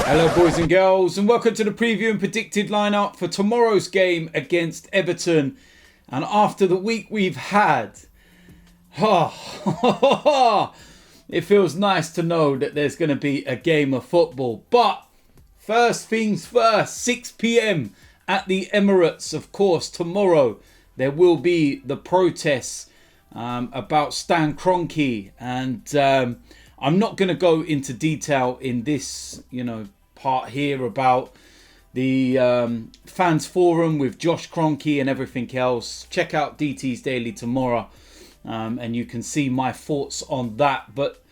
Hello boys and girls, and welcome to the preview and predicted lineup for tomorrow's game against Everton. And after the week we've had, it feels nice to know that there's going to be a game of football. But first things first, 6 p.m. at the Emirates. Of course, tomorrow there will be the protests about Stan Kroenke, and I'm not going to go into detail in this, part here about the fans forum with Josh Kroenke and everything else. Check out DT's Daily tomorrow, and you can see my thoughts on that. But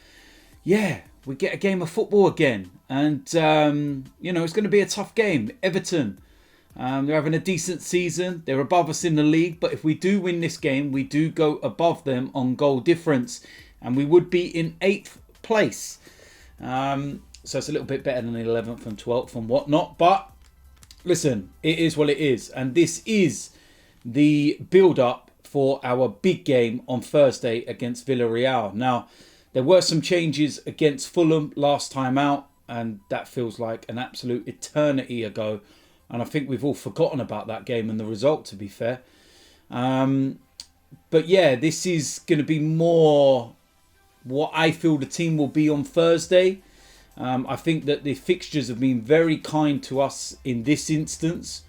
yeah, we get a game of football again, and it's going to be a tough game. Everton, they're having a decent season. They're above us in the league, but if we do win this game, we do go above them on goal difference, and we would be in 8th place. So it's a little bit better than the 11th and 12th and whatnot. But listen, it is what it is. And this is the build-up for our big game on Thursday against Villarreal. Now, there were some changes against Fulham last time out, and that feels like an absolute eternity ago. And I think we've all forgotten about that game and the result, to be fair. But yeah, this is going to be more what I feel the team will be on Thursday. I think that the fixtures have been very kind to us in this instance,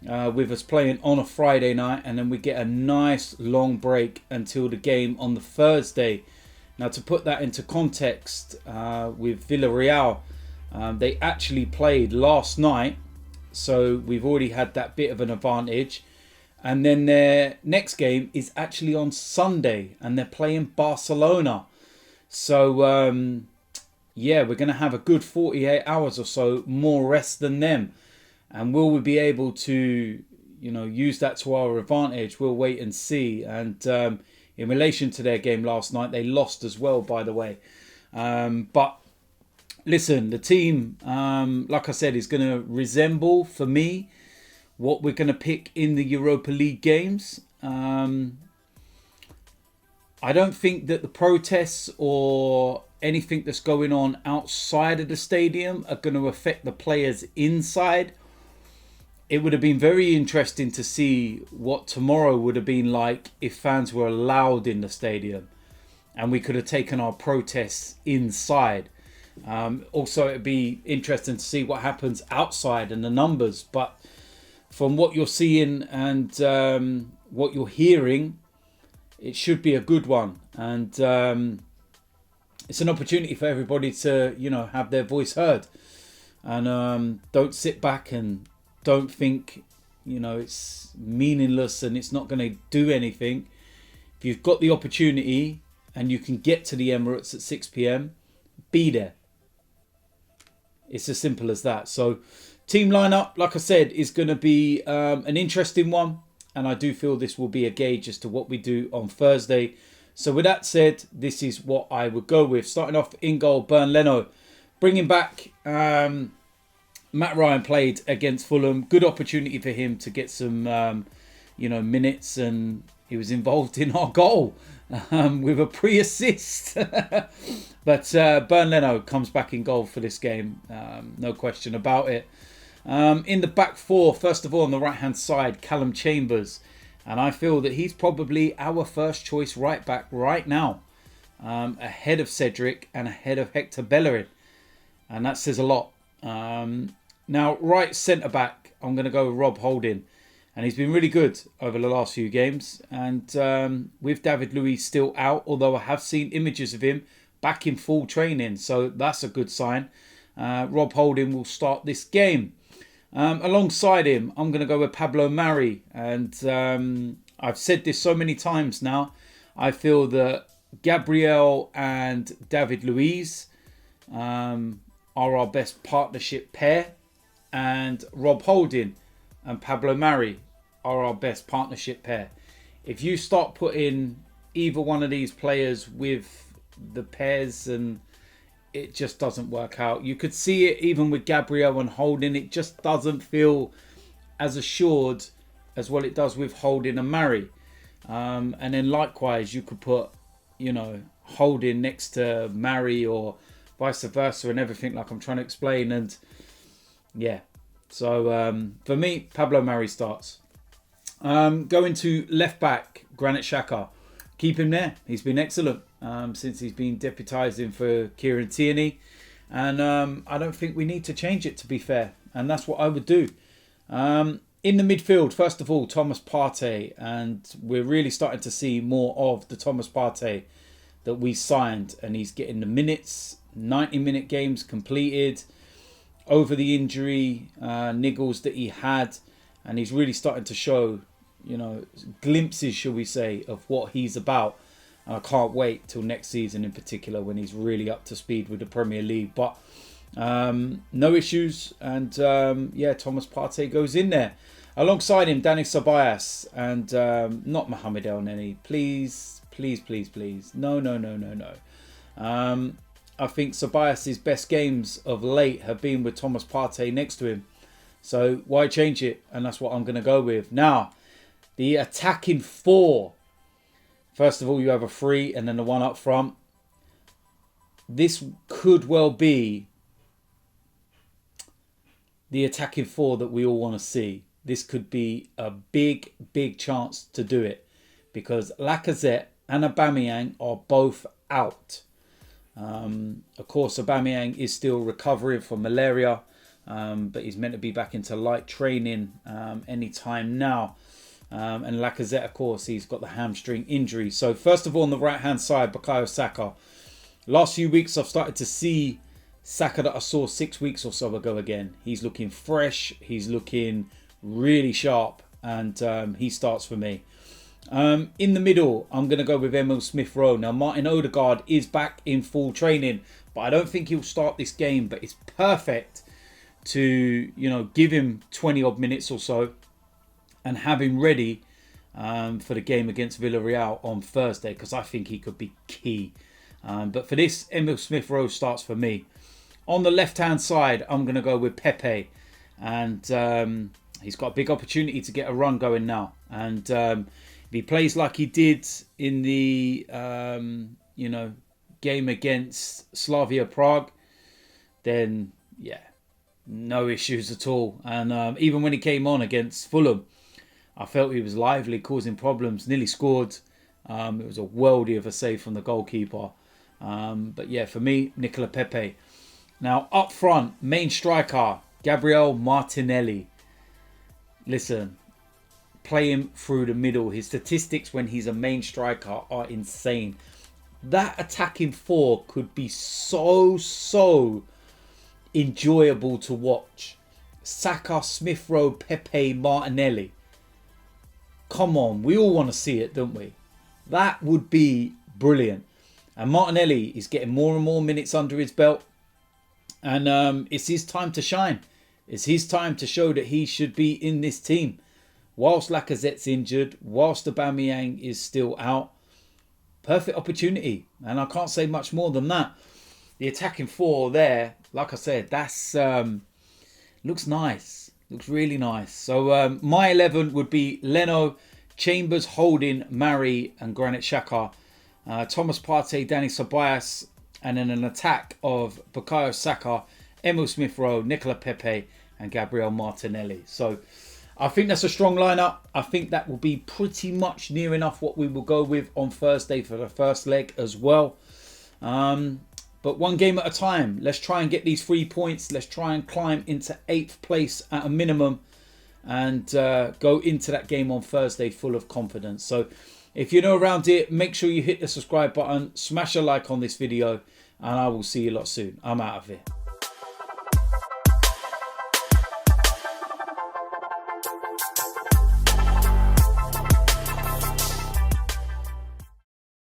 with us playing on a Friday night, and then we get a nice long break until the game on the Thursday. Now, to put that into context, with Villarreal, they actually played last night, so we've already had that bit of an advantage. And then their next game is actually on Sunday, and they're playing Barcelona. So, yeah, we're going to have a good 48 hours or so more rest than them. And will we be able to, use that to our advantage? We'll wait and see. And in relation to their game last night, they lost as well, by the way. But listen, the team, like I said, is going to resemble, for me, what we're going to pick in the Europa League games. I don't think that the protests or anything that's going on outside of the stadium are going to affect the players inside. It would have been very interesting to see what tomorrow would have been like if fans were allowed in the stadium and we could have taken our protests inside. Also, it'd be interesting to see what happens outside and the numbers. But from what you're seeing and what you're hearing, it should be a good one. And it's an opportunity for everybody to, have their voice heard. And don't sit back and don't think, it's meaningless and it's not going to do anything. If you've got the opportunity and you can get to the Emirates at 6 p.m, be there. It's as simple as that. So team lineup, like I said, is going to be an interesting one. And I do feel this will be a gauge as to what we do on Thursday. So with that said, this is what I would go with. Starting off in goal, Leno. Bringing back, Matt Ryan played against Fulham. Good opportunity for him to get some, minutes. And he was involved in our goal with a pre-assist. But Leno comes back in goal for this game. No question about it. In the back four, first of all, on the right-hand side, Callum Chambers. And I feel that he's probably our first choice right back right now. Ahead of Cedric and ahead of Hector Bellerin. And that says a lot. Now, right centre-back, I'm going to go with Rob Holding. And he's been really good over the last few games. And with David Luiz still out, although I have seen images of him back in full training. So that's a good sign. Rob Holding will start this game. Alongside him, I'm going to go with Pablo Mari. And I've said this so many times now. I feel that Gabriel and David Luiz are our best partnership pair. And Rob Holding and Pablo Mari are our best partnership pair. If you start putting either one of these players with the pairs, and it just doesn't work out. You could see it even with Gabriel and Holding. It just doesn't feel as assured as what it does with Holding and Mari. And then likewise, you could put, Holding next to Mari or vice versa and everything like I'm trying to explain. And yeah, so for me, Pablo Mari starts. Going to left back, Granit Xhaka. Keep him there. He's been excellent since he's been deputising for Kieran Tierney. And I don't think we need to change it, to be fair. And that's what I would do. In the midfield, first of all, Thomas Partey. And we're really starting to see more of the Thomas Partey that we signed. And he's getting the minutes, 90-minute games completed, over the injury niggles that he had. And he's really starting to show, you know, glimpses, shall we say, of what he's about. And I can't wait till next season in particular when he's really up to speed with the Premier League. But no issues. And yeah, Thomas Partey goes in there. Alongside him, Dani Ceballos and not Mohamed El Neni. Please, please, please, please. No, no, no, no, no. I think Ceballos' best games of late have been with Thomas Partey next to him. So why change it? And that's what I'm going to go with. Now, the attacking four. First of all, you have a 3 and then the one up front. This could well be the attacking 4 that we all want to see. This could be a big, big chance to do it. Because Lacazette and Aubameyang are both out. Of course, Aubameyang is still recovering from malaria. But he's meant to be back into light training any time now. And Lacazette, of course, he's got the hamstring injury. So first of all, on the right-hand side, Bukayo Saka. Last few weeks, I've started to see Saka that I saw 6 weeks or so ago again. He's looking fresh. He's looking really sharp. And he starts for me. In the middle, I'm going to go with Smith-Rowe. Now, Martin Ødegaard is back in full training. But I don't think he'll start this game. But it's perfect to, you know, give him 20-odd minutes or so. And have him ready for the game against Villarreal on Thursday. Because I think he could be key. But for this, Smith-Rowe starts for me. On the left-hand side, I'm going to go with Pepe. And he's got a big opportunity to get a run going now. And if he plays like he did in the, you know, game against Slavia Prague, then, yeah, no issues at all. And even when he came on against Fulham, I felt he was lively, causing problems, nearly scored. It was a worldie of a save from the goalkeeper. But yeah, for me, Nicola Pepe. Now, up front, main striker, Gabriel Martinelli. Listen, play him through the middle. His statistics when he's a main striker are insane. That attacking 4 could be so enjoyable to watch. Saka, Smith-Rowe, Pepe, Martinelli. Come on, we all want to see it, don't we? That would be brilliant. And Martinelli is getting more and more minutes under his belt. And it's his time to shine. It's his time to show that he should be in this team. Whilst Lacazette's injured, whilst Aubameyang is still out. Perfect opportunity. And I can't say much more than that. The attacking 4 there, like I said, that's looks nice. Looks really nice. So my 11 would be Leno, Chambers, Holding, Mari and Granit Xhaka. Thomas Partey, Dani Ceballos. And then an attack of Bukayo Saka, Smith-Rowe, Nicola Pepe and Gabriel Martinelli. So I think that's a strong lineup. I think that will be pretty much near enough what we will go with on Thursday for the first leg as well. But one game at a time. Let's try and get these 3 points. Let's try and climb into 8th place at a minimum. And go into that game on Thursday full of confidence. So if you're new around here, make sure you hit the subscribe button. Smash a like on this video. And I will see you lot soon. I'm out of here.